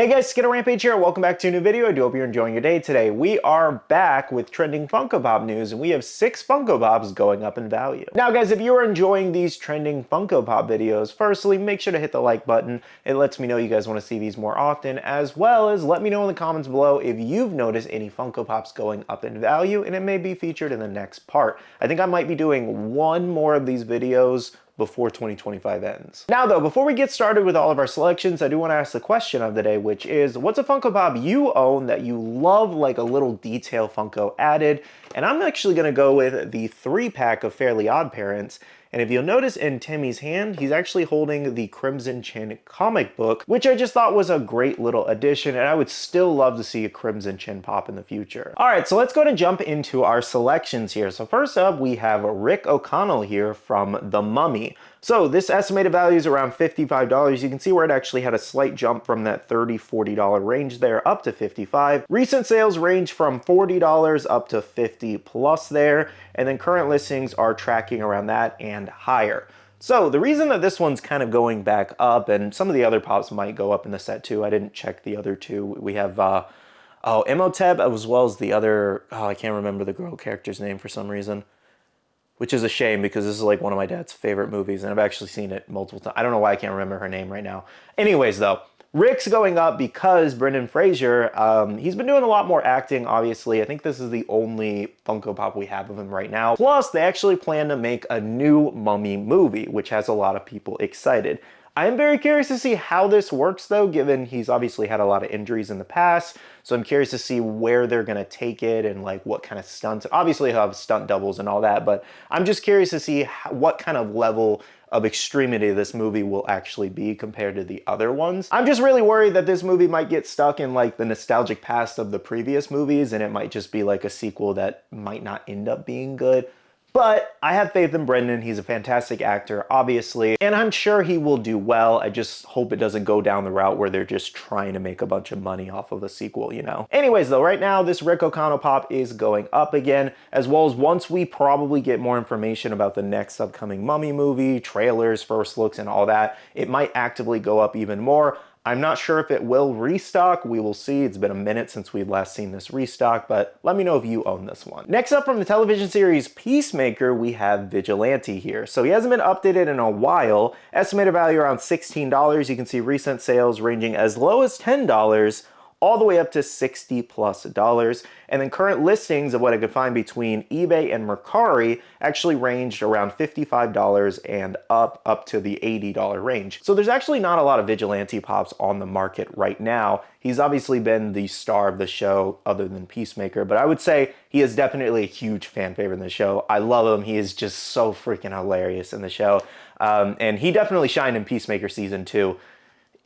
Hey guys, Skittlerampage here. Welcome back to a new video. I do hope you're enjoying your day today. We are back with trending Funko Pop news, and we have 6 Funko Pops going up in value. Now guys, if you are enjoying these trending Funko Pop videos, firstly, make sure to hit the like button. It lets me know you guys want to see these more often, as well as let me know in the comments below if you've noticed any Funko Pops going up in value, and it may be featured in the next part. I think I might be doing one more of these videos before 2025 ends. Now though, before we get started with all of our selections, I do want to ask the question of the day, which is, what's a Funko Pop you own that you love, like a little detail Funko added? And I'm actually going to go with the 3-pack of Fairly Odd Parents. And if you'll notice in Timmy's hand, he's actually holding the Crimson Chin comic book, which I just thought was a great little addition, and I would still love to see a Crimson Chin pop in the future. All right, so let's go ahead and jump into our selections here. So first up, we have Rick O'Connell here from The Mummy. So this estimated value is around $55. You can see where it actually had a slight jump from that $30, $40 range there up to $55. Recent sales range from $40 up to $50 plus there, and then current listings are tracking around that and higher. So the reason that this one's kind of going back up, and some of the other pops might go up in the set too, I didn't check the other two. We have Imhotep, as well as the other, I can't remember the girl character's name for some reason. Which is a shame because this is like one of my dad's favorite movies and I've actually seen it multiple times. I don't know why I can't remember her name right now. Anyways though, Rick's going up because Brendan Fraser, he's been doing a lot more acting, obviously. I think this is the only Funko Pop we have of him right now. Plus, they actually plan to make a new Mummy movie, which has a lot of people excited. I am very curious to see how this works though, given he's obviously had a lot of injuries in the past. So I'm curious to see where they're going to take it and like what kind of stunts. Obviously he'll have stunt doubles and all that, but I'm just curious to see what kind of level of extremity this movie will actually be compared to the other ones. I'm just really worried that this movie might get stuck in like the nostalgic past of the previous movies and it might just be like a sequel that might not end up being good. But I have faith in Brendan. He's a fantastic actor, obviously, and I'm sure he will do well. I just hope it doesn't go down the route where they're just trying to make a bunch of money off of a sequel, you know? Anyways, though, right now, this Rick O'Connell pop is going up again, as well as once we probably get more information about the next upcoming Mummy movie, trailers, first looks, and all that, it might actively go up even more. I'm not sure if it will restock. We will see. It's been a minute since we've last seen this restock, but let me know if you own this one. Next up from the television series Peacemaker, we have Vigilante here. So he hasn't been updated in a while. Estimated value around $16. You can see recent sales ranging as low as $10 all the way up to $60 plus. And then current listings of what I could find between eBay and Mercari actually ranged around $55 and up to the $80 range. So there's actually not a lot of Vigilante Pops on the market right now. He's obviously been the star of the show other than Peacemaker, but I would say he is definitely a huge fan favorite in the show. I love him. He is just so freaking hilarious in the show. And he definitely shined in Peacemaker season 2.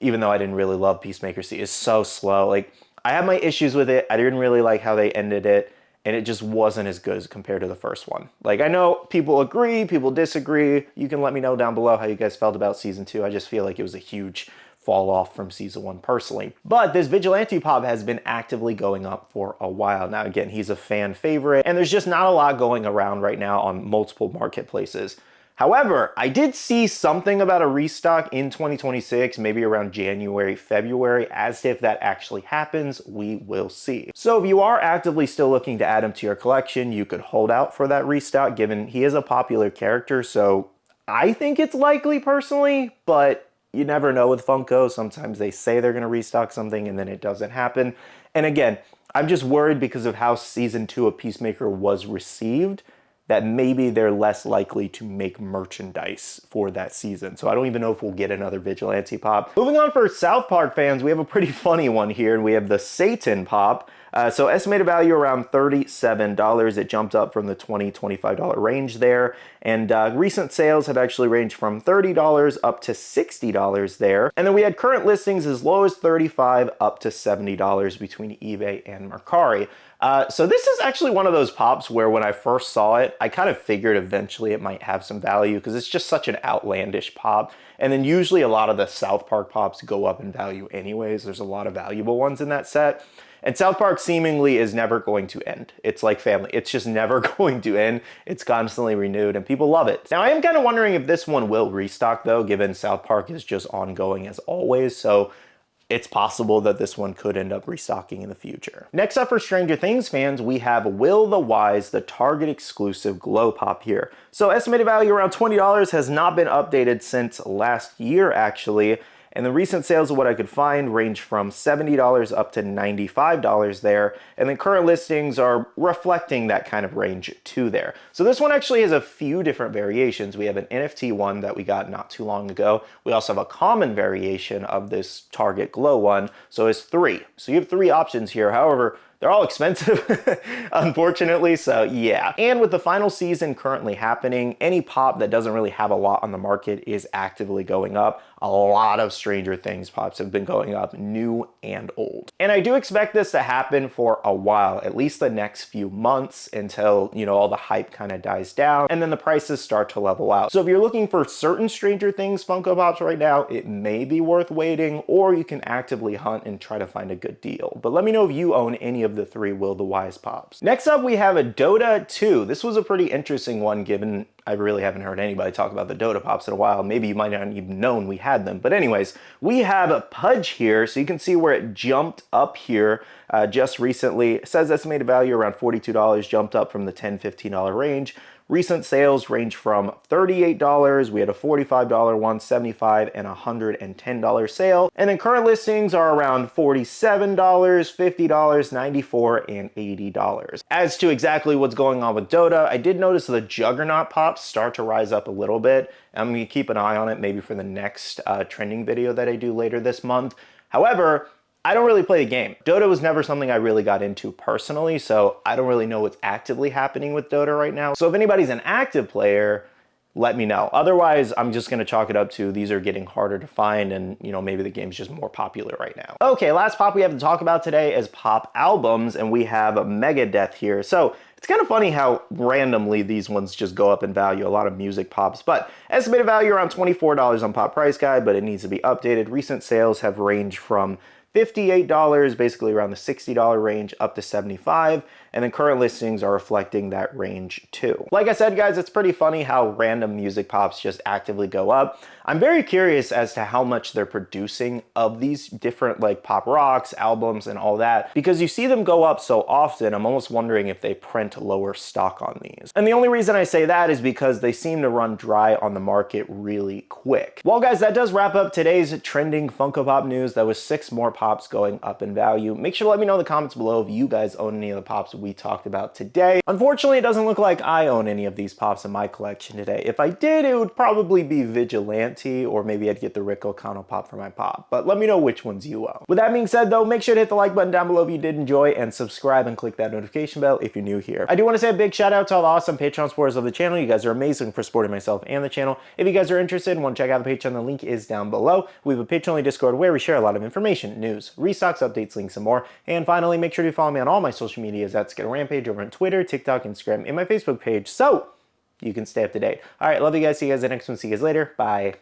Even though I didn't really love Peacemaker, it's so slow. Like, I have my issues with it. I didn't really like how they ended it, and it just wasn't as good as compared to the first one. Like, I know people agree, people disagree. You can let me know down below how you guys felt about season 2. I just feel like it was a huge fall off from season 1 personally. But this Vigilante Pop has been actively going up for a while now. Again, he's a fan favorite, and there's just not a lot going around right now on multiple marketplaces. However, I did see something about a restock in 2026, maybe around January, February. As if that actually happens, we will see. So if you are actively still looking to add him to your collection, you could hold out for that restock, given he is a popular character. So I think it's likely personally, but you never know with Funko. Sometimes they say they're going to restock something and then it doesn't happen. And again, I'm just worried because of how season 2 of Peacemaker was received, that maybe they're less likely to make merchandise for that season. So I don't even know if we'll get another Vigilante Pop. Moving on for South Park fans, we have a pretty funny one here, and we have the Satan Pop. So estimated value around $37. It jumped up from the $20, $25 range there. And recent sales have actually ranged from $30 up to $60 there. And then we had current listings as low as $35 up to $70 between eBay and Mercari. So this is actually one of those pops where when I first saw it, I kind of figured eventually it might have some value because it's just such an outlandish pop. And then usually a lot of the South Park pops go up in value anyways. There's a lot of valuable ones in that set. And South Park seemingly is never going to end. It's like family. It's just never going to end. It's constantly renewed and people love it. Now I am kind of wondering if this one will restock though, given South Park is just ongoing as always. So it's possible that this one could end up restocking in the future. Next up for Stranger Things fans, we have Will the Wise, the Target exclusive Glow Pop here. So estimated value around $20, has not been updated since last year actually. And the recent sales of what I could find range from $70 up to $95 there. And then current listings are reflecting that kind of range too there. So this one actually has a few different variations. We have an NFT one that we got not too long ago. We also have a common variation of this Target Glow one. So it's 3. So you have 3 options here. However, they're all expensive, unfortunately, so yeah. And with the final season currently happening, any pop that doesn't really have a lot on the market is actively going up. A lot of Stranger Things pops have been going up, new and old. And I do expect this to happen for a while, at least the next few months until, you know, all the hype kind of dies down and then the prices start to level out. So if you're looking for certain Stranger Things Funko Pops right now, it may be worth waiting, or you can actively hunt and try to find a good deal. But let me know if you own any of the 3 Will the Wise pops. Next up, we have a Dota 2. This was a pretty interesting one given I really haven't heard anybody talk about the Dota pops in a while. Maybe you might not even known we had them. But anyways, we have a Pudge here. So you can see where it jumped up here just recently. It says estimated value around $42, jumped up from the $10, $15 range. Recent sales range from $38, we had a $45 one, $75, and $110 sale. And then current listings are around $47, $50, $94, and $80. As to exactly what's going on with Dota, I did notice the Juggernaut pops start to rise up a little bit. I'm gonna keep an eye on it maybe for the next trending video that I do later this month. However, I don't really play the game. Dota was never something I really got into personally, so I don't really know what's actively happening with Dota right now. So if anybody's an active player, let me know. Otherwise, I'm just gonna chalk it up to these are getting harder to find and, you know, maybe the game's just more popular right now. Okay, last pop we have to talk about today is pop albums, and we have Megadeth here. So it's kind of funny how randomly these ones just go up in value, a lot of music pops, but estimated value around $24 on Pop Price Guide, but it needs to be updated. Recent sales have ranged from $58, basically around the $60 range, up to $75, and then current listings are reflecting that range too. Like I said, guys, it's pretty funny how random music pops just actively go up. I'm very curious as to how much they're producing of these different like pop rocks, albums, and all that, because you see them go up so often, I'm almost wondering if they print lower stock on these. And the only reason I say that is because they seem to run dry on the market really quick. Well, guys, that does wrap up today's trending Funko Pop news. That was 6 more pops going up in value. Make sure to let me know in the comments below if you guys own any of the pops we talked about today. Unfortunately, it doesn't look like I own any of these pops in my collection today. If I did, it would probably be Vigilante, or maybe I'd get the Rick O'Connell pop for my pop, but let me know which ones you own. With that being said though, make sure to hit the like button down below if you did enjoy, and subscribe and click that notification bell if you're new here. I do want to say a big shout out to all the awesome Patreon supporters of the channel. You guys are amazing for supporting myself and the channel. If you guys are interested and want to check out the Patreon, the link is down below. We have a Patreon Discord where we share a lot of information, news, restocks, updates, links, and more. And finally, make sure to follow me on all my social medias at Skittlerampage over on Twitter, TikTok, Instagram, and my Facebook page, so you can stay up to date. All right, love you guys. See you guys in the next one. See you guys later. Bye.